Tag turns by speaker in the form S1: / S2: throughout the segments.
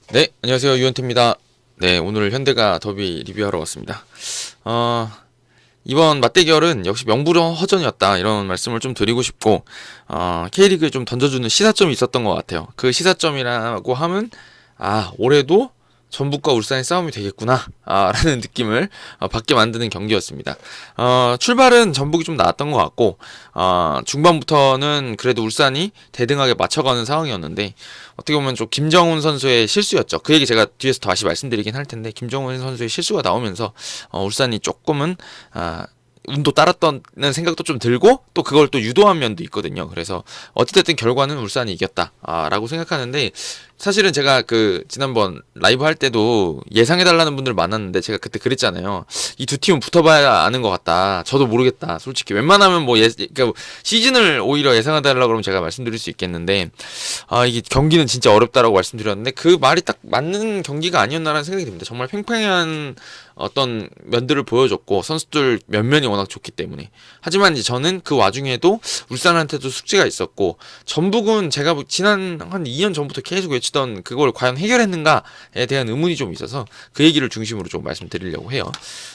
S1: 네, 안녕하세요. 유현태입니다. 네, 오늘 현대가 더비 리뷰하러 왔습니다. 어, 이번 맞대결은 역시 명불허전이었다. 이런 말씀을 좀 드리고 싶고, K리그에 좀 던져주는 시사점이 있었던 것 같아요. 그 시사점이라고 하면, 올해도 전북과 울산의 싸움이 되겠구나, 라는 느낌을 받게 만드는 경기였습니다. 출발은 전북이 좀 나았던 것 같고, 중반부터는 그래도 울산이 대등하게 맞춰가는 상황이었는데, 어떻게 보면 좀 김정훈 선수의 실수였죠. 그 얘기 제가 뒤에서 다시 말씀드리긴 할 텐데, 김정훈 선수의 실수가 나오면서, 울산이 조금은, 운도 따랐다는 생각도 좀 들고 또 그걸 또 유도한 면도 있거든요. 그래서 어찌됐든 결과는 울산이 이겼다 라고 생각하는데, 사실은 제가 그 지난번 라이브 할 때도 예상해달라는 분들 많았는데 제가 그때 그랬잖아요. 이 두 팀은 붙어봐야 아는 것 같다. 저도 모르겠다. 솔직히 웬만하면 뭐 그러니까 시즌을 오히려 예상해달라고 그러면 제가 말씀드릴 수 있겠는데, 이게 경기는 진짜 어렵다라고 말씀드렸는데 그 말이 딱 맞는 경기가 아니었나라는 생각이 듭니다. 정말 팽팽한 어떤 면들을 보여줬고 선수들 면면이 워낙 좋기 때문에. 하지만 이제 저는 그 와중에도 울산한테도 숙제가 있었고, 전북은 제가 지난 한 2년 전부터 계속 외치던 그걸 과연 해결했는가에 대한 의문이 좀 있어서 그 얘기를 중심으로 좀 말씀드리려고 해요.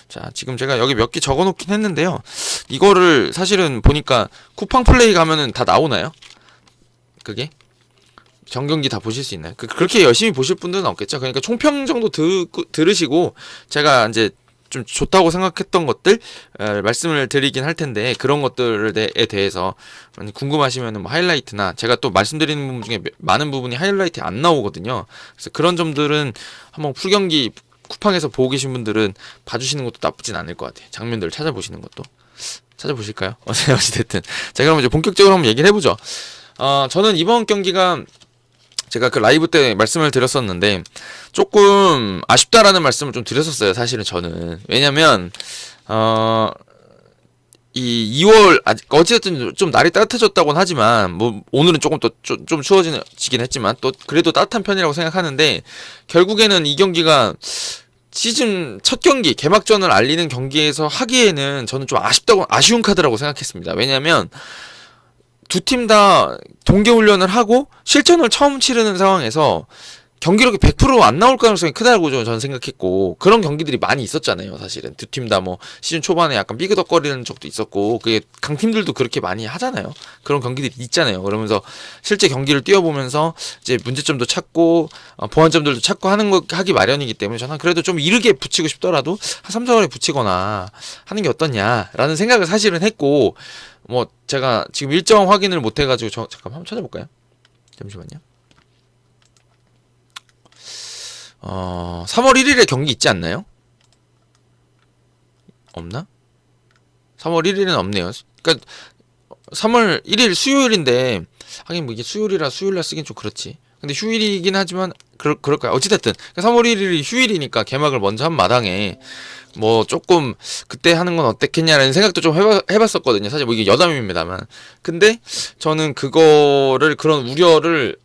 S1: 자, 지금 제가 여기 몇 개 적어놓긴 했는데요. 이거를 사실은 보니까 쿠팡 플레이 가면은 다 나오나요? 그게? 전경기 다 보실 수 있나요? 그렇게 열심히 보실 분들은 없겠죠. 그러니까 총평 정도 들으시고 제가 이제 좀 좋다고 생각했던 것들 말씀을 드리긴 할 텐데, 그런 것들에 대해서 궁금하시면 뭐 하이라이트나 제가 또 말씀드리는 부분 중에 많은 부분이 하이라이트에 안 나오거든요. 그래서 그런 점들은 한번 풀경기 쿠팡에서 보고 계신 분들은 봐주시는 것도 나쁘진 않을 것 같아요. 장면들을 찾아보시는 것도. 찾아보실까요? 어찌됐든 자, 그럼 이제 본격적으로 한번 얘기를 해보죠. 저는 이번 경기가 제가 그 라이브 때 말씀을 드렸었는데 조금 아쉽다라는 말씀을 좀 드렸었어요. 사실은 저는. 왜냐면 이 2월 어쨌든 좀 날이 따뜻해졌다고는 하지만 뭐 오늘은 조금 더 좀 추워지긴 했지만 또 그래도 따뜻한 편이라고 생각하는데, 결국에는 이 경기가 시즌 첫 경기 개막전을 알리는 경기에서 하기에는 저는 좀 아쉬운 카드라고 생각했습니다. 왜냐면 두 팀 다 동계훈련을 하고 실전을 처음 치르는 상황에서 경기력이 100%안 나올 가능성이 크다고 저는 생각했고, 그런 경기들이 많이 있었잖아요. 사실은 두 팀 다 뭐 시즌 초반에 약간 삐그덕거리는 적도 있었고, 그게 강팀들도 그렇게 많이 하잖아요. 그런 경기들이 있잖아요. 그러면서 실제 경기를 뛰어보면서 이제 문제점도 찾고 보완점들도 찾고 하기 마련이기 때문에 저는 그래도 좀 이르게 붙이고 싶더라도 한 3, 4월에 붙이거나 하는 게 어떻냐라는 생각을 사실은 했고, 뭐 제가 지금 일정 확인을 못 해가지고 잠깐만 한번 찾아볼까요? 잠시만요. 3월 1일에 경기 있지 않나요? 없나? 3월 1일은 없네요. 그러니까 3월 1일 수요일인데, 하긴 뭐 이게 수요일이라 수요일날 쓰긴 좀 그렇지. 근데 휴일이긴 하지만 그럴까요? 어찌됐든 3월 1일이 휴일이니까 개막을 먼저 한 마당에 뭐 조금 그때 하는 건 어땠겠냐라는 생각도 좀 해봤었거든요. 사실 뭐 이게 여담입니다만. 근데 저는 그런 우려를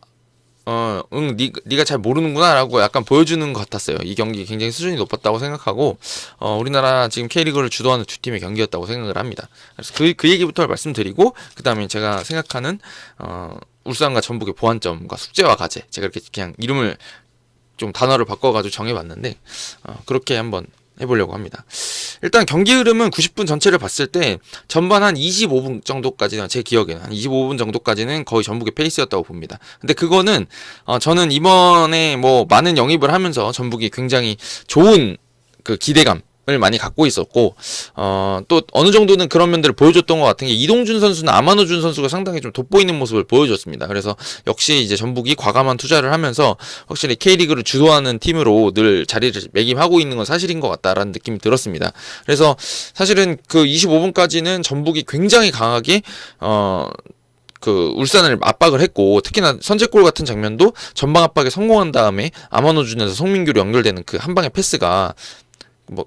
S1: 네가 잘 모르는구나라고 약간 보여주는 것 같았어요. 이 경기 굉장히 수준이 높았다고 생각하고, 우리나라 지금 K리그를 주도하는 두 팀의 경기였다고 생각을 합니다. 그래서 그 얘기부터 말씀드리고, 그 다음에 제가 생각하는, 울산과 전북의 보완점과 숙제와 과제. 제가 이렇게 그냥 이름을 좀 단어를 바꿔가지고 정해봤는데, 그렇게 한번 해보려고 합니다. 일단 경기 흐름은 90분 전체를 봤을 때 전반 한 25분 정도까지는, 제 기억에는 한 25분 정도까지는 거의 전북의 페이스였다고 봅니다. 근데 그거는 저는 이번에 뭐 많은 영입을 하면서 전북이 굉장히 좋은 그 기대감 을 많이 갖고 있었고, 또 어느 정도는 그런 면들을 보여줬던 것 같은 게, 이동준 선수나 아마노준 선수가 상당히 좀 돋보이는 모습을 보여줬습니다. 그래서 역시 이제 전북이 과감한 투자를 하면서 확실히 K리그를 주도하는 팀으로 늘 자리를 매김하고 있는 건 사실인 것 같다라는 느낌이 들었습니다. 그래서 사실은 그 25분까지는 전북이 굉장히 강하게 그 울산을 압박을 했고, 특히나 선제골 같은 장면도 전방 압박에 성공한 다음에 아마노준에서 송민규로 연결되는 그 한 방의 패스가 뭐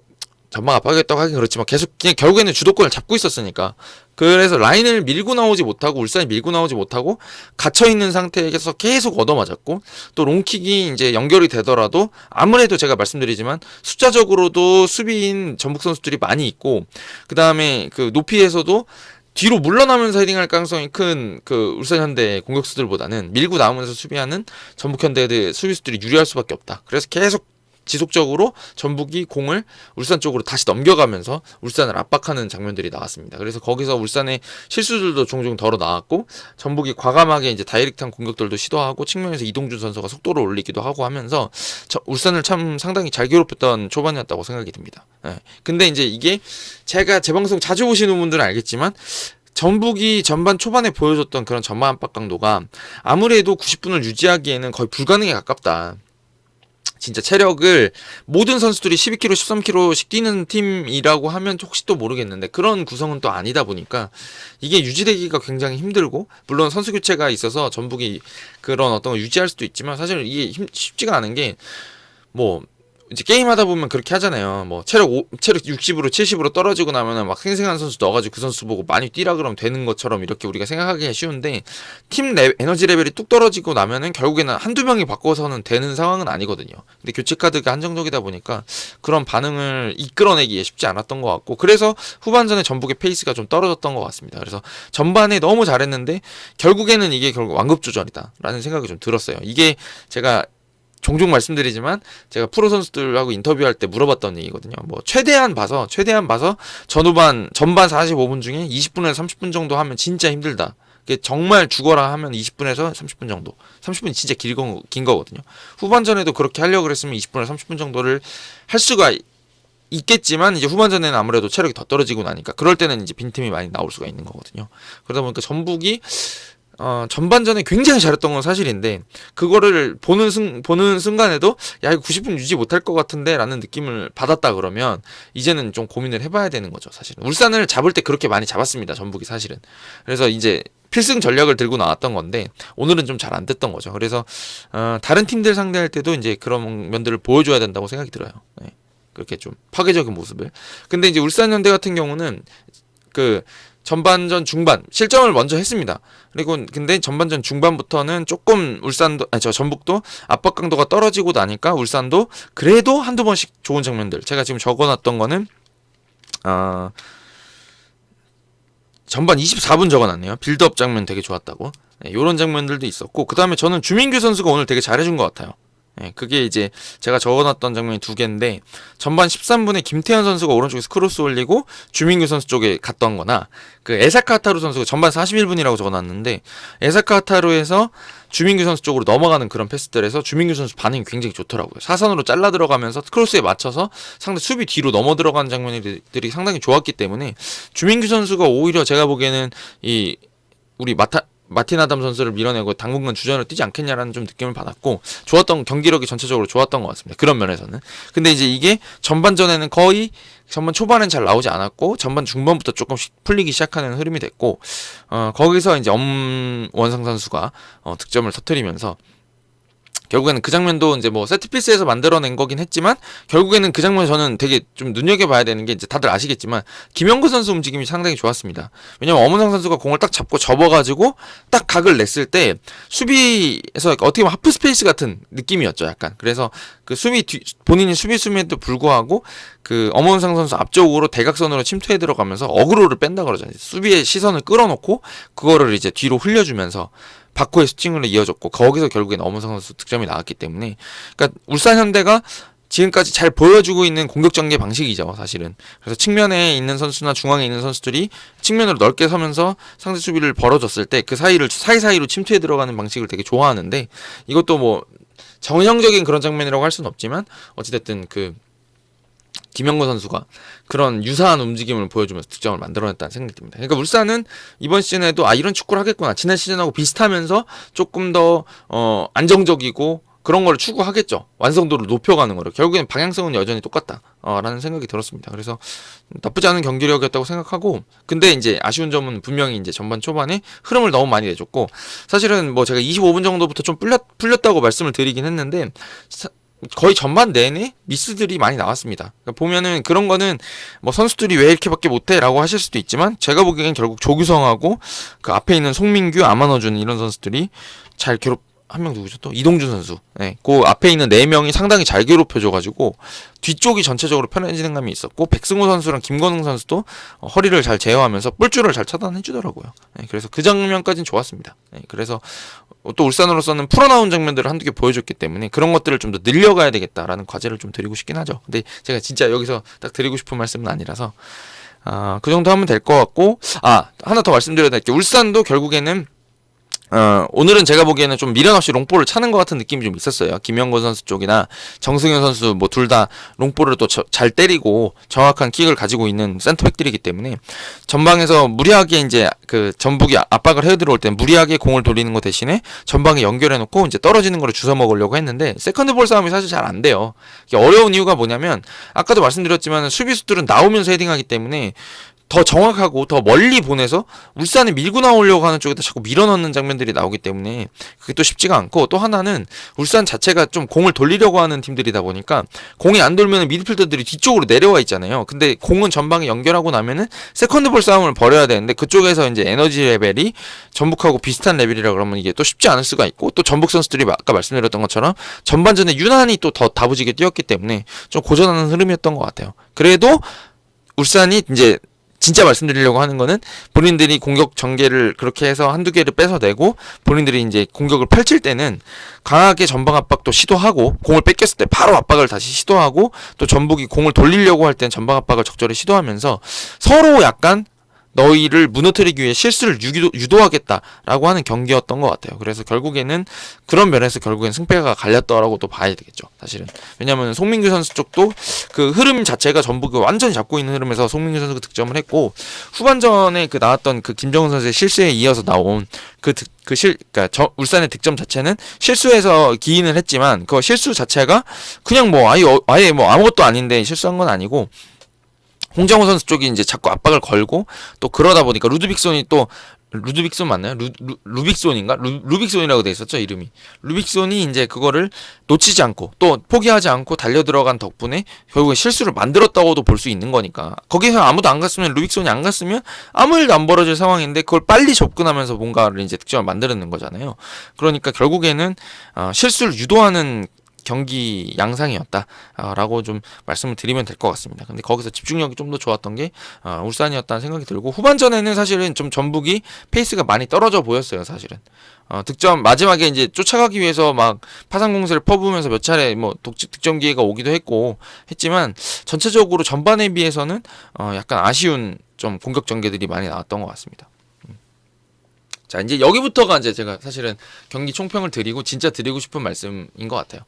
S1: 전방 압박했다고 하긴 그렇지만 계속 그냥 결국에는 주도권을 잡고 있었으니까, 그래서 라인을 밀고 나오지 못하고 울산이 밀고 나오지 못하고 갇혀있는 상태에서 계속 얻어맞았고, 또 롱킥이 이제 연결이 되더라도 아무래도 제가 말씀드리지만 숫자적으로도 수비인 전북 선수들이 많이 있고, 그 다음에 그 높이에서도 뒤로 물러나면서 헤딩할 가능성이 큰 그 울산 현대 공격수들보다는 밀고 나오면서 수비하는 전북 현대의 수비수들이 유리할 수밖에 없다. 그래서 계속 지속적으로 전북이 공을 울산 쪽으로 다시 넘겨가면서 울산을 압박하는 장면들이 나왔습니다. 그래서 거기서 울산의 실수들도 종종 덜어 나왔고 전북이 과감하게 이제 다이렉트한 공격들도 시도하고 측면에서 이동준 선수가 속도를 올리기도 하고 하면서 울산을 참 상당히 잘 괴롭혔던 초반이었다고 생각이 듭니다. 예. 근데 이제 이게 제가 제 방송 자주 보시는 분들은 알겠지만 전북이 전반 초반에 보여줬던 그런 전반 압박 강도가 아무래도 90분을 유지하기에는 거의 불가능에 가깝다. 진짜 체력을 모든 선수들이 12km, 13km씩 뛰는 팀이라고 하면 혹시 또 모르겠는데 그런 구성은 또 아니다 보니까 이게 유지되기가 굉장히 힘들고 물론 선수 교체가 있어서 전북이 그런 어떤 걸 유지할 수도 있지만 사실 이게 쉽지가 않은 게 뭐 이제 게임하다 보면 그렇게 하잖아요. 뭐 체력 60으로 70으로 떨어지고 나면은 막 생생한 선수 넣어가지고 그 선수 보고 많이 뛰라 그러면 되는 것처럼 이렇게 우리가 생각하기가 쉬운데 에너지 레벨이 뚝 떨어지고 나면은 결국에는 한두 명이 바꿔서는 되는 상황은 아니거든요. 근데 교체 카드가 한정적이다 보니까 그런 반응을 이끌어내기에 쉽지 않았던 것 같고 그래서 후반전에 전북의 페이스가 좀 떨어졌던 것 같습니다. 그래서 전반에 너무 잘했는데 결국에는 이게 결국 완급 조절이다라는 생각이 좀 들었어요. 이게 제가 종종 말씀드리지만 제가 프로 선수들하고 인터뷰할 때 물어봤던 얘기거든요. 뭐 최대한 봐서 전반 45분 중에 20분에서 30분 정도 하면 진짜 힘들다. 정말 죽어라 하면 20분에서 30분 정도. 30분이 진짜 긴 거거든요. 후반전에도 그렇게 하려고 그랬으면 20분에서 30분 정도를 할 수가 있겠지만 이제 후반전에는 아무래도 체력이 더 떨어지고 나니까 그럴 때는 이제 빈틈이 많이 나올 수가 있는 거거든요. 그러다 보니까 전북이 전반전에 굉장히 잘했던 건 사실인데 그거를 보는 순간에도 야 이거 90분 유지 못할 것 같은데 라는 느낌을 받았다 그러면 이제는 좀 고민을 해봐야 되는 거죠. 사실은 울산을 잡을 때 그렇게 많이 잡았습니다. 전북이 사실은. 그래서 이제 필승 전략을 들고 나왔던 건데 오늘은 좀 잘 안 됐던 거죠. 그래서 다른 팀들 상대할 때도 이제 그런 면들을 보여줘야 된다고 생각이 들어요. 네. 그렇게 좀 파괴적인 모습을. 근데 이제 울산현대 같은 경우는 그 전반전 중반 실점을 먼저 했습니다. 그리고 근데 전반전 중반부터는 조금 전북도 압박 강도가 떨어지고 나니까 울산도 그래도 한두 번씩 좋은 장면들 제가 지금 적어놨던 거는 전반 24분 적어놨네요. 빌드업 장면 되게 좋았다고. 네, 이런 장면들도 있었고 그 다음에 저는 주민규 선수가 오늘 되게 잘해준 것 같아요. 네, 그게 이제 제가 적어놨던 장면이 두 개인데 전반 13분에 김태현 선수가 오른쪽에서 크로스 올리고 주민규 선수 쪽에 갔던 거나 그 에사카 하타루 선수가 전반 41분이라고 적어놨는데 에사카 하타루에서 주민규 선수 쪽으로 넘어가는 그런 패스들에서 주민규 선수 반응이 굉장히 좋더라고요. 사선으로 잘라 들어가면서 크로스에 맞춰서 상대 수비 뒤로 넘어 들어가는 장면들이 상당히 좋았기 때문에 주민규 선수가 오히려 제가 보기에는 이 우리 마틴 아담 선수를 밀어내고 당분간 주전으로 뛰지 않겠냐라는 좀 느낌을 받았고 좋았던 경기력이 전체적으로 좋았던 것 같습니다. 그런 면에서는. 근데 이제 이게 전반전에는 거의 전반 초반엔 잘 나오지 않았고 전반 중반부터 조금씩 풀리기 시작하는 흐름이 됐고 거기서 이제 엄원상 선수가 득점을 터뜨리면서 결국에는 그 장면도 이제 뭐 세트피스에서 만들어낸 거긴 했지만 결국에는 그 장면 저는 되게 좀 눈여겨봐야 되는 게 이제 다들 아시겠지만 김영구 선수 움직임이 상당히 좋았습니다. 왜냐면 엄원상 선수가 공을 딱 잡고 접어가지고 딱 각을 냈을 때 수비에서 어떻게 보면 하프 스페이스 같은 느낌이었죠 약간. 그래서 그 본인이 수비수임에도 불구하고 그 엄원상 선수 앞쪽으로 대각선으로 침투해 들어가면서 어그로를 뺀다 그러잖아요. 수비의 시선을 끌어놓고 그거를 이제 뒤로 흘려주면서 바코의 슈팅으로 이어졌고 거기서 결국엔 엄원상 선수 득점이 나왔기 때문에 그러니까 울산현대가 지금까지 잘 보여주고 있는 공격 전개 방식이죠 사실은. 그래서 측면에 있는 선수나 중앙에 있는 선수들이 측면으로 넓게 서면서 상대 수비를 벌어줬을 때 그 사이사이로 침투해 들어가는 방식을 되게 좋아하는데 이것도 뭐 정형적인 그런 장면이라고 할 수는 없지만 어찌됐든 그 김영구 선수가 그런 유사한 움직임을 보여주면서 득점을 만들어냈다는 생각이 듭니다. 그러니까 울산은 이번 시즌에도 이런 축구를 하겠구나. 지난 시즌하고 비슷하면서 조금 더 안정적이고 그런 걸 추구하겠죠. 완성도를 높여가는 거로. 결국엔 방향성은 여전히 똑같다. 라는 생각이 들었습니다. 그래서 나쁘지 않은 경기력이었다고 생각하고 근데 이제 아쉬운 점은 분명히 이제 전반 초반에 흐름을 너무 많이 내줬고 사실은 뭐 제가 25분 정도부터 좀 풀렸다고 말씀을 드리긴 했는데 거의 전반 내내 미스들이 많이 나왔습니다. 그러니까 보면은 그런 거는 뭐 선수들이 왜 이렇게밖에 못해? 라고 하실 수도 있지만 제가 보기엔 결국 조규성하고 그 앞에 있는 송민규, 아만어준 이런 선수들이 잘 한 명 누구죠 또? 이동준 선수. 네, 그 앞에 있는 4명이 상당히 잘 괴롭혀줘가지고 뒤쪽이 전체적으로 편해지는 감이 있었고, 백승호 선수랑 김건웅 선수도 허리를 잘 제어하면서 뿔줄을 잘 차단해주더라고요. 네, 그래서 그 장면까지는 좋았습니다. 네, 그래서 또 울산으로서는 풀어나온 장면들을 한두 개 보여줬기 때문에 그런 것들을 좀 더 늘려가야 되겠다라는 과제를 좀 드리고 싶긴 하죠. 근데 제가 진짜 여기서 딱 드리고 싶은 말씀은 아니라서 그 정도 하면 될 것 같고, 하나 더 말씀드려야 될 게, 울산도 결국에는 오늘은 제가 보기에는 좀 미련 없이 롱볼을 차는 것 같은 느낌이 좀 있었어요. 김영건 선수 쪽이나 정승현 선수 뭐 둘 다 롱볼을 또 잘 때리고 정확한 킥을 가지고 있는 센터백들이기 때문에 전방에서 무리하게 이제 그 전북이 압박을 해 들어올 때 무리하게 공을 돌리는 것 대신에 전방에 연결해 놓고 이제 떨어지는 거를 주워 먹으려고 했는데 세컨드 볼 싸움이 사실 잘 안 돼요. 이게 어려운 이유가 뭐냐면 아까도 말씀드렸지만 수비수들은 나오면서 헤딩하기 때문에 더 정확하고 더 멀리 보내서 울산이 밀고 나오려고 하는 쪽에다 자꾸 밀어넣는 장면들이 나오기 때문에 그게 또 쉽지가 않고, 또 하나는 울산 자체가 좀 공을 돌리려고 하는 팀들이다 보니까 공이 안 돌면 미드필더들이 뒤쪽으로 내려와 있잖아요. 근데 공은 전방에 연결하고 나면은 세컨드볼 싸움을 벌여야 되는데 그쪽에서 이제 에너지 레벨이 전북하고 비슷한 레벨이라 그러면 이게 또 쉽지 않을 수가 있고, 또 전북 선수들이 아까 말씀드렸던 것처럼 전반전에 유난히 또 더 다부지게 뛰었기 때문에 좀 고전하는 흐름이었던 것 같아요. 그래도 울산이 이제 진짜 말씀드리려고 하는 거는 본인들이 공격 전개를 그렇게 해서 한두 개를 뺏어내고 본인들이 이제 공격을 펼칠 때는 강하게 전방 압박도 시도하고, 공을 뺏겼을 때 바로 압박을 다시 시도하고, 또 전북이 공을 돌리려고 할 땐 전방 압박을 적절히 시도하면서 서로 약간 너희를 무너뜨리기 위해 실수를 유도하겠다라고 하는 경기였던 것 같아요. 그래서 결국에는 그런 면에서 결국엔 승패가 갈렸더라고 또 봐야 되겠죠, 사실은. 왜냐면 송민규 선수 쪽도 그 흐름 자체가 전북이 완전히 잡고 있는 흐름에서 송민규 선수가 득점을 했고, 후반전에 그 나왔던 그 김정은 선수의 실수에 이어서 나온 그러니까 울산의 득점 자체는 실수해서 기인을 했지만 그 실수 자체가 그냥 뭐 아예 뭐 아무것도 아닌데 실수한 건 아니고, 홍정호 선수 쪽이 이제 자꾸 압박을 걸고, 또 그러다 보니까 루드빅손이 또 루드빅손 맞나요? 루빅손인가? 루빅손이라고 돼 있었죠, 이름이. 루빅손이 이제 그거를 놓치지 않고 또 포기하지 않고 달려 들어간 덕분에 결국에 실수를 만들었다고도 볼 수 있는 거니까, 거기서 아무도 안 갔으면, 루빅손이 안 갔으면 아무 일도 안 벌어질 상황인데 그걸 빨리 접근하면서 뭔가를 이제 득점을 만드는 거잖아요. 그러니까 결국에는 실수를 유도하는 경기 양상이었다라고 좀 말씀을 드리면 될 것 같습니다. 근데 거기서 집중력이 좀 더 좋았던 게 울산이었다는 생각이 들고, 후반전에는 사실은 좀 전북이 페이스가 많이 떨어져 보였어요, 사실은. 득점 마지막에 이제 쫓아가기 위해서 막 파상 공세를 퍼부으면서 몇 차례 뭐 득점 기회가 오기도 했지만 전체적으로 전반에 비해서는 약간 아쉬운 좀 공격 전개들이 많이 나왔던 것 같습니다. 자, 이제 여기부터가 이제 제가 사실은 경기 총평을 드리고 진짜 드리고 싶은 말씀인 것 같아요.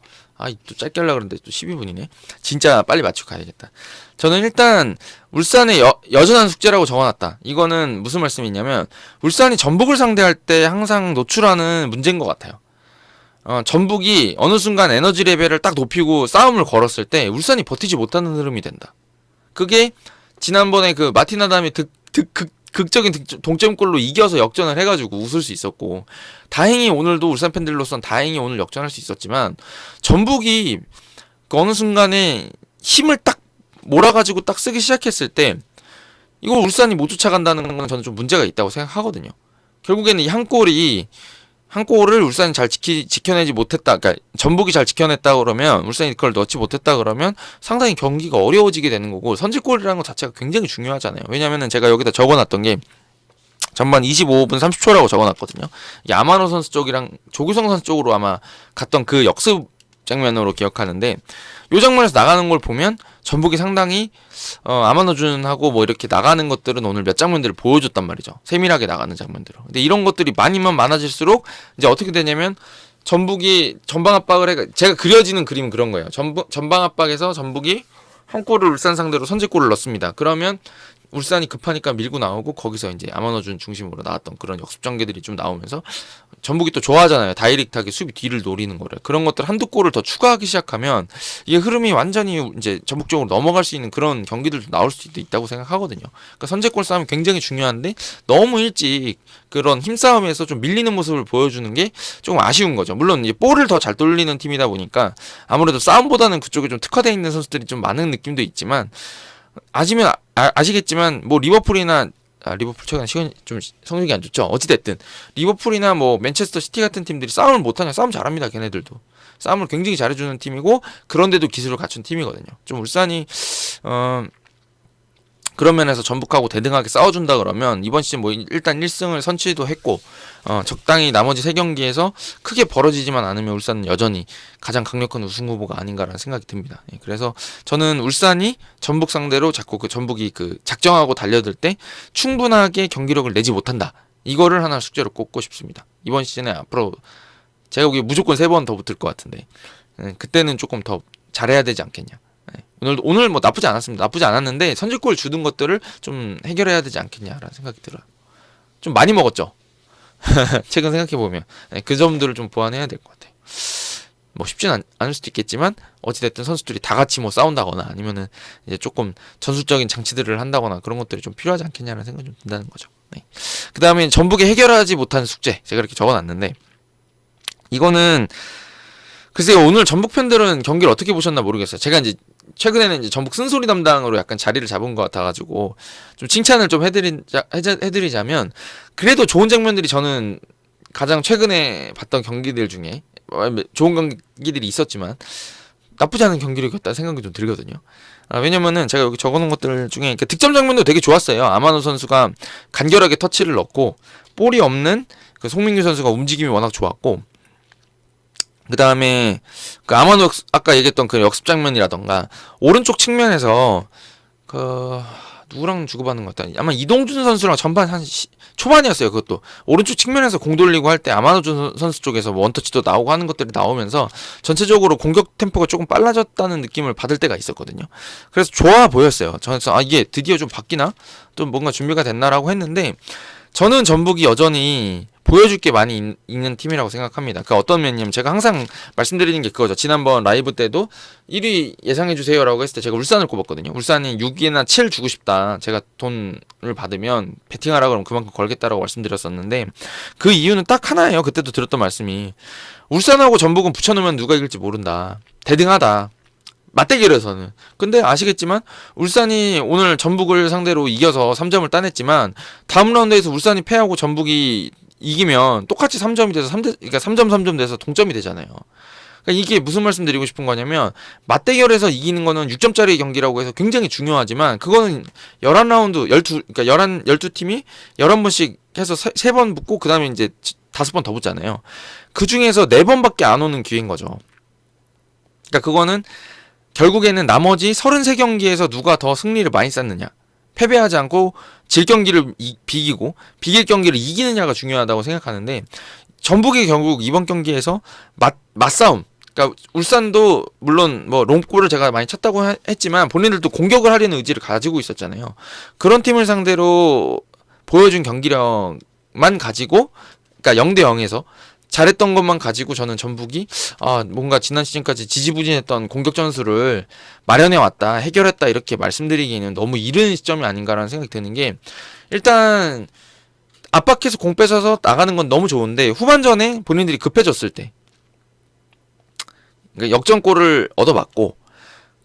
S1: 또 짧게 하려고 그랬는데 또 12분이네. 진짜 빨리 맞추고 가야겠다. 저는 일단 울산의 여전한 숙제라고 적어놨다. 이거는 무슨 말씀이냐면, 울산이 전북을 상대할 때 항상 노출하는 문제인 것 같아요. 전북이 어느 순간 에너지 레벨을 딱 높이고 싸움을 걸었을 때 울산이 버티지 못하는 흐름이 된다. 그게 지난번에 그 마틴 아담이 극적인 동점골로 이겨서 역전을 해가지고 웃을 수 있었고, 다행히 오늘도 울산 팬들로선 다행히 오늘 역전할 수 있었지만, 전북이 그 어느 순간에 힘을 딱 몰아가지고 딱 쓰기 시작했을 때 이거 울산이 못 쫓아간다는 건 저는 좀 문제가 있다고 생각하거든요. 결국에는 이 한 골을 울산이 잘 지켜내지 못했다, 그러니까 전북이 잘 지켜냈다 그러면, 울산이 그걸 넣지 못했다 그러면 상당히 경기가 어려워지게 되는 거고, 선제골이라는 것 자체가 굉장히 중요하잖아요. 왜냐면은 제가 여기다 적어놨던 게 전반 25분 30초라고 적어놨거든요. 야마노 선수 쪽이랑 조규성 선수 쪽으로 아마 갔던 그 역습 장면으로 기억하는데, 이 장면에서 나가는 걸 보면 전북이 상당히 아마노준하고 뭐 이렇게 나가는 것들은 오늘 몇 장면들을 보여줬단 말이죠. 세밀하게 나가는 장면들을. 근데 이런 것들이 많아질수록 이제 어떻게 되냐면, 전북이 전방 압박을 제가 그려지는 그림은 그런 거예요. 전방 압박에서 전북이 한 골을 울산 상대로 선제골을 넣습니다. 그러면 울산이 급하니까 밀고 나오고, 거기서 이제 아마노준 중심으로 나왔던 그런 역습 전개들이 좀 나오면서 전북이 또 좋아하잖아요. 다이렉트하게 수비 뒤를 노리는 거를. 그런 것들 한두 골을 더 추가하기 시작하면 이게 흐름이 완전히 이제 전북 쪽으로 넘어갈 수 있는 그런 경기들도 나올 수도 있다고 생각하거든요. 그러니까 선제골 싸움이 굉장히 중요한데 너무 일찍 그런 힘싸움에서 좀 밀리는 모습을 보여주는 게 조금 아쉬운 거죠. 물론 이제 볼을 더 잘 돌리는 팀이다 보니까 아무래도 싸움보다는 그쪽에 좀 특화되어 있는 선수들이 좀 많은 느낌도 있지만, 아시겠지만 뭐 리버풀이나 리버풀 최근 시간 좀 성적이 안 좋죠. 어찌됐든 리버풀이나 뭐 맨체스터 시티 같은 팀들이 싸움을 못하냐? 싸움 잘합니다. 걔네들도 싸움을 굉장히 잘해주는 팀이고 그런데도 기술을 갖춘 팀이거든요. 좀 울산이 그런 면에서 전북하고 대등하게 싸워준다 그러면 이번 시즌 뭐 일단 1승을 선취도 했고 적당히 나머지 3경기에서 크게 벌어지지만 않으면 울산은 여전히 가장 강력한 우승 후보가 아닌가라는 생각이 듭니다. 예, 그래서 저는 울산이 전북 상대로 자꾸 그 전북이 그 작정하고 달려들 때 충분하게 경기력을 내지 못한다. 이거를 하나 숙제로 꼽고 싶습니다. 이번 시즌에 앞으로 제가 보기에 무조건 3번 더 붙을 것 같은데 그때는 조금 더 잘해야 되지 않겠냐. 오늘 뭐 나쁘지 않았습니다. 나쁘지 않았는데 선제골 주는 것들을 좀 해결해야 되지 않겠냐라는 생각이 들어요. 좀 많이 먹었죠. 최근 생각해보면 그 점들을 좀 보완해야 될 것 같아요. 뭐 쉽진 않을 수도 있겠지만 어찌됐든 선수들이 다 같이 뭐 싸운다거나 아니면은 이제 조금 전술적인 장치들을 한다거나 그런 것들이 좀 필요하지 않겠냐는 생각이 좀 든다는 거죠. 네. 그 다음에 전북에 해결하지 못한 숙제 제가 이렇게 적어놨는데 이거는 글쎄요 오늘 전북 팬들은 경기를 어떻게 보셨나 모르겠어요. 제가 이제 최근에는 이제 전북 쓴소리 담당으로 약간 자리를 잡은 것 같아가지고 좀 칭찬을 좀 해드리자면 그래도 좋은 장면들이 저는 가장 최근에 봤던 경기들 중에 좋은 경기들이 있었지만 나쁘지 않은 경기력이었다 생각이 좀 들거든요. 왜냐면은 제가 여기 적어놓은 것들 중에 득점 장면도 되게 좋았어요. 아마노 선수가 간결하게 터치를 넣고 볼이 없는 그 송민규 선수가 움직임이 워낙 좋았고 그 다음에 그 아마노 아까 얘기했던 그 역습 장면이라던가 오른쪽 측면에서 그 누구랑 주고받는 것 같다. 아마 이동준 선수랑 전반 한 초반이었어요. 그것도 오른쪽 측면에서 공 돌리고 할 때 아마노 선수 쪽에서 뭐 원터치도 나오고 하는 것들이 나오면서 전체적으로 공격 템포가 조금 빨라졌다는 느낌을 받을 때가 있었거든요. 그래서 좋아 보였어요. 저는 이게 드디어 좀 바뀌나? 좀 뭔가 준비가 됐나라고 했는데 저는 전북이 여전히 보여줄 게 많이 있는 팀이라고 생각합니다. 그 어떤 면이냐면 제가 항상 말씀드리는 게 그거죠. 지난번 라이브 때도 1위 예상해주세요 라고 했을 때 제가 울산을 꼽았거든요. 울산이 6위나 7 주고 싶다. 제가 돈을 받으면 베팅하라 그러면 그만큼 걸겠다라고 말씀드렸었는데 그 이유는 딱 하나예요. 그때도 드렸던 말씀이 울산하고 전북은 붙여놓으면 누가 이길지 모른다. 대등하다. 맞대결에서는. 근데 아시겠지만 울산이 오늘 전북을 상대로 이겨서 3점을 따냈지만 다음 라운드에서 울산이 패하고 전북이 이기면 똑같이 3점이 돼서 그러니까 3점 3점 돼서 동점이 되잖아요. 그러니까 이게 무슨 말씀 드리고 싶은 거냐면 맞대결에서 이기는 거는 6점짜리 경기라고 해서 굉장히 중요하지만 그거는 11라운드 12팀이 11번씩 해서 3번 붙고 그다음에 이제 5번 더 붙잖아요. 그중에서 4번밖에 안 오는 기회인 거죠. 그러니까 그거는 결국에는 나머지 33경기에서 누가 더 승리를 많이 쌓느냐. 패배하지 않고 질 경기를 비기고 비길 경기를 이기느냐가 중요하다고 생각하는데 전북이 결국 이번 경기에서 맞싸움 그러니까 울산도 물론 뭐 롱골을 제가 많이 쳤다고 했지만 본인들도 공격을 하려는 의지를 가지고 있었잖아요. 그런 팀을 상대로 보여준 경기력만 가지고 그러니까 0대 0에서 잘했던 것만 가지고 저는 전북이 뭔가 지난 시즌까지 지지부진했던 공격 전술을 마련해왔다, 해결했다 이렇게 말씀드리기에는 너무 이른 시점이 아닌가라는 생각이 드는 게 일단 압박해서 공 뺏어서 나가는 건 너무 좋은데 후반전에 본인들이 급해졌을 때 그러니까 역전골을 얻어맞고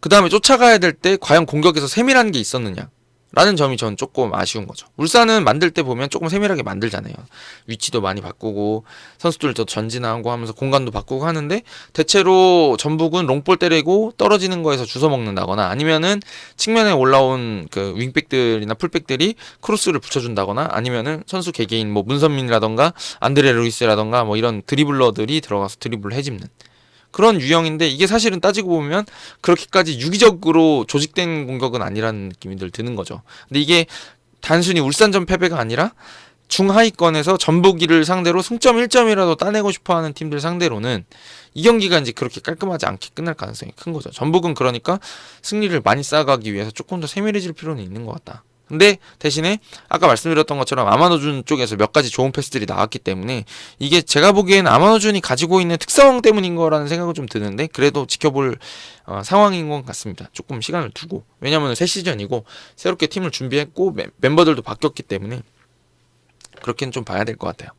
S1: 그 다음에 쫓아가야 될 때 과연 공격에서 세밀한 게 있었느냐 라는 점이 전 조금 아쉬운 거죠. 울산은 만들 때 보면 조금 세밀하게 만들잖아요. 위치도 많이 바꾸고 선수들도 전진하고 하면서 공간도 바꾸고 하는데 대체로 전북은 롱볼 때리고 떨어지는 거에서 주워 먹는다거나 아니면은 측면에 올라온 그 윙백들이나 풀백들이 크로스를 붙여준다거나 아니면은 선수 개개인 뭐 문선민이라던가 안드레 루이스라던가 뭐 이런 드리블러들이 들어가서 드리블을 해집는 그런 유형인데 이게 사실은 따지고 보면 그렇게까지 유기적으로 조직된 공격은 아니라는 느낌이 늘 드는 거죠. 근데 이게 단순히 울산전 패배가 아니라 중하위권에서 전북이를 상대로 승점 1점이라도 따내고 싶어하는 팀들 상대로는 이 경기가 이제 그렇게 깔끔하지 않게 끝날 가능성이 큰 거죠. 전북은 그러니까 승리를 많이 쌓아가기 위해서 조금 더 세밀해질 필요는 있는 것 같다. 근데 대신에 아까 말씀드렸던 것처럼 아마노준 쪽에서 몇 가지 좋은 패스들이 나왔기 때문에 이게 제가 보기에는 아마노준이 가지고 있는 특성 때문인 거라는 생각은 좀 드는데 그래도 지켜볼 상황인 것 같습니다. 조금 시간을 두고 왜냐하면 새 시즌이고 새롭게 팀을 준비했고 멤버들도 바뀌었기 때문에 그렇게는 좀 봐야 될 것 같아요.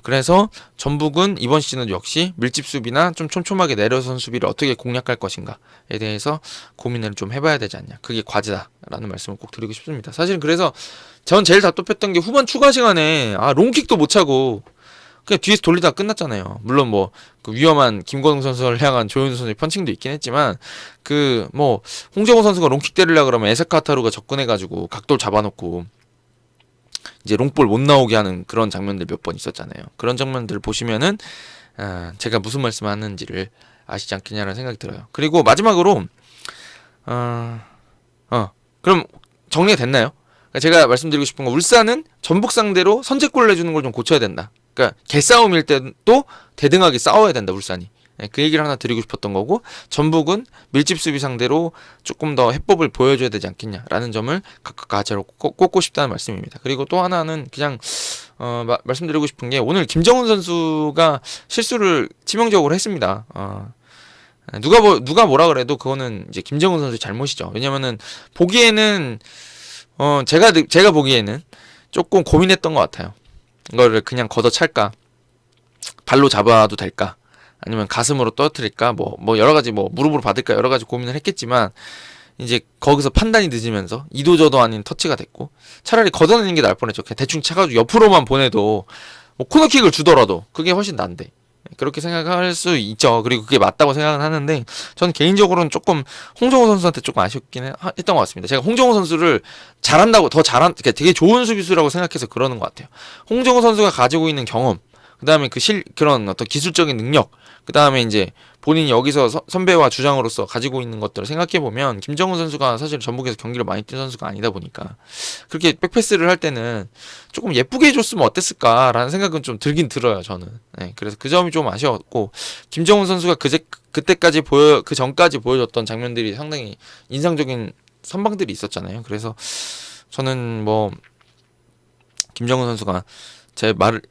S1: 그래서 전북은 이번 시즌은 역시 밀집 수비나 좀 촘촘하게 내려선 수비를 어떻게 공략할 것인가에 대해서 고민을 좀 해봐야 되지 않냐. 그게 과제다라는 말씀을 꼭 드리고 싶습니다. 사실은 그래서 전 제일 답답했던 게 후반 추가 시간에 롱킥도 못 차고 그냥 뒤에서 돌리다가 끝났잖아요. 물론 뭐 그 위험한 김건웅 선수를 향한 조현우 선수의 펀칭도 있긴 했지만 그 뭐 홍정호 선수가 롱킥 때리려고 그러면 에스카타루가 접근해가지고 각도를 잡아놓고 이제 롱볼 못 나오게 하는 그런 장면들 몇 번 있었잖아요. 그런 장면들을 보시면은 제가 무슨 말씀하는지를 아시지 않겠냐라는 생각이 들어요. 그리고 마지막으로 그럼 정리가 됐나요? 제가 말씀드리고 싶은 건 울산은 전북 상대로 선제골을 내주는 걸 좀 고쳐야 된다. 그러니까 개싸움일 때도 대등하게 싸워야 된다 울산이. 그 얘기를 하나 드리고 싶었던 거고 전북은 밀집 수비 상대로 조금 더 해법을 보여줘야 되지 않겠냐라는 점을 각각 가지로 꼽고 싶다는 말씀입니다. 그리고 또 하나는 그냥 말씀드리고 싶은 게 오늘 김정은 선수가 실수를 치명적으로 했습니다. 누가 뭐라 그래도 그거는 이제 김정은 선수의 잘못이죠. 왜냐면은 보기에는 제가 보기에는 조금 고민했던 것 같아요. 이거를 그냥 걷어찰까? 발로 잡아도 될까? 아니면 가슴으로 떨어뜨릴까? 뭐 여러 가지 무릎으로 받을까? 여러 가지 고민을 했겠지만 이제 거기서 판단이 늦으면서 이도저도 아닌 터치가 됐고 차라리 걷어내는 게 나을 뻔했죠. 그냥 대충 차가지고 옆으로만 보내도 뭐 코너킥을 주더라도 그게 훨씬 난데 그렇게 생각할 수 있죠. 그리고 그게 맞다고 생각은 하는데 저는 개인적으로는 조금 홍정호 선수한테 조금 아쉽긴 했던 것 같습니다. 제가 홍정호 선수를 잘한다고 그러니까 되게 좋은 수비수라고 생각해서 그러는 것 같아요. 홍정호 선수가 가지고 있는 경험, 그 다음에 그런 어떤 기술적인 능력, 그 다음에 이제 본인이 여기서 선배와 주장으로서 가지고 있는 것들을 생각해보면 김정은 선수가 사실 전북에서 경기를 많이 뛴 선수가 아니다 보니까 그렇게 백패스를 할 때는 조금 예쁘게 해줬으면 어땠을까라는 생각은 좀 들긴 들어요 저는. 그래서 그 점이 좀 아쉬웠고 김정은 선수가 그때까지 그 전까지 보여줬던 장면들이 상당히 인상적인 선방들이 있었잖아요. 그래서 저는 김정은 선수가 제 말을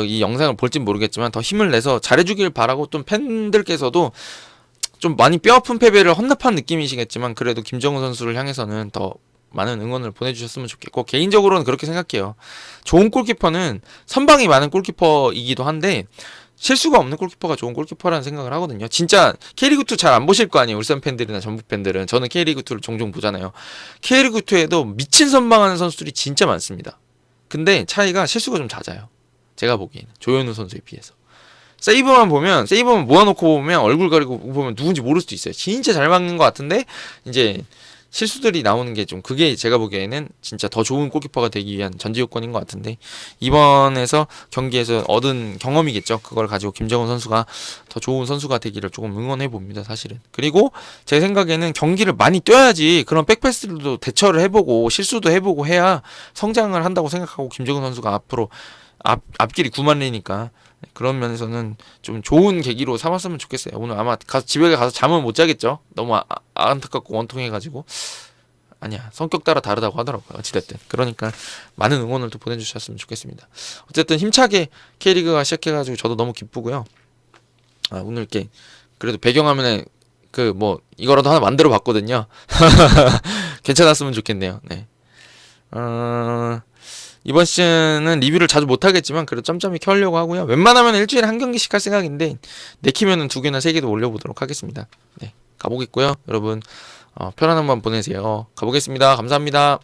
S1: 이 영상을 볼진 모르겠지만 더 힘을 내서 잘해주길 바라고 좀 팬들께서도 좀 많이 뼈아픈 패배를 헌납한 느낌이시겠지만 그래도 김정은 선수를 향해서는 더 많은 응원을 보내주셨으면 좋겠고 개인적으로는 그렇게 생각해요. 좋은 골키퍼는 선방이 많은 골키퍼이기도 한데 실수가 없는 골키퍼가 좋은 골키퍼라는 생각을 하거든요. 진짜 K리그2 잘 안 보실 거 아니에요. 울산 팬들이나 전북 팬들은. 저는 K리그2를 종종 보잖아요. K리그2에도 미친 선방하는 선수들이 진짜 많습니다. 근데 차이가 실수가 좀 잦아요. 제가 보기에는 조현우 선수에 비해서. 세이브만 모아놓고 보면 얼굴 가리고 보면 누군지 모를 수도 있어요. 진짜 잘 막는 것 같은데 이제 실수들이 나오는 게 좀 그게 제가 보기에는 진짜 더 좋은 골키퍼가 되기 위한 전제 요건인 것 같은데 이번에서 경기에서 얻은 경험이겠죠. 그걸 가지고 김정은 선수가 더 좋은 선수가 되기를 조금 응원해 봅니다. 사실은. 그리고 제 생각에는 경기를 많이 뛰어야지 그런 백패스들도 대처를 해보고 실수도 해보고 해야 성장을 한다고 생각하고 김정은 선수가 앞으로 앞길이 9만리니까 그런 면에서는 좀 좋은 계기로 삼았으면 좋겠어요. 오늘 아마 집에 가서 잠은 못 자겠죠. 너무 안타깝고 원통해가지고. 아니야, 성격 따라 다르다고 하더라고요. 어찌됐든. 그러니까 많은 응원을 또 보내주셨으면 좋겠습니다. 어쨌든 힘차게 K리그가 시작해가지고 저도 너무 기쁘고요. 오늘 이렇게 그래도 배경화면에 이거라도 하나 만들어 봤거든요. 괜찮았으면 좋겠네요. 네. 이번 시즌은 리뷰를 자주 못하겠지만 그래도 짬짬이 켜려고 하고요. 웬만하면 일주일에 한 경기씩 할 생각인데 내키면은 2개나 3개도 올려보도록 하겠습니다. 네, 가보겠고요. 여러분 편안한 밤 보내세요. 가보겠습니다. 감사합니다.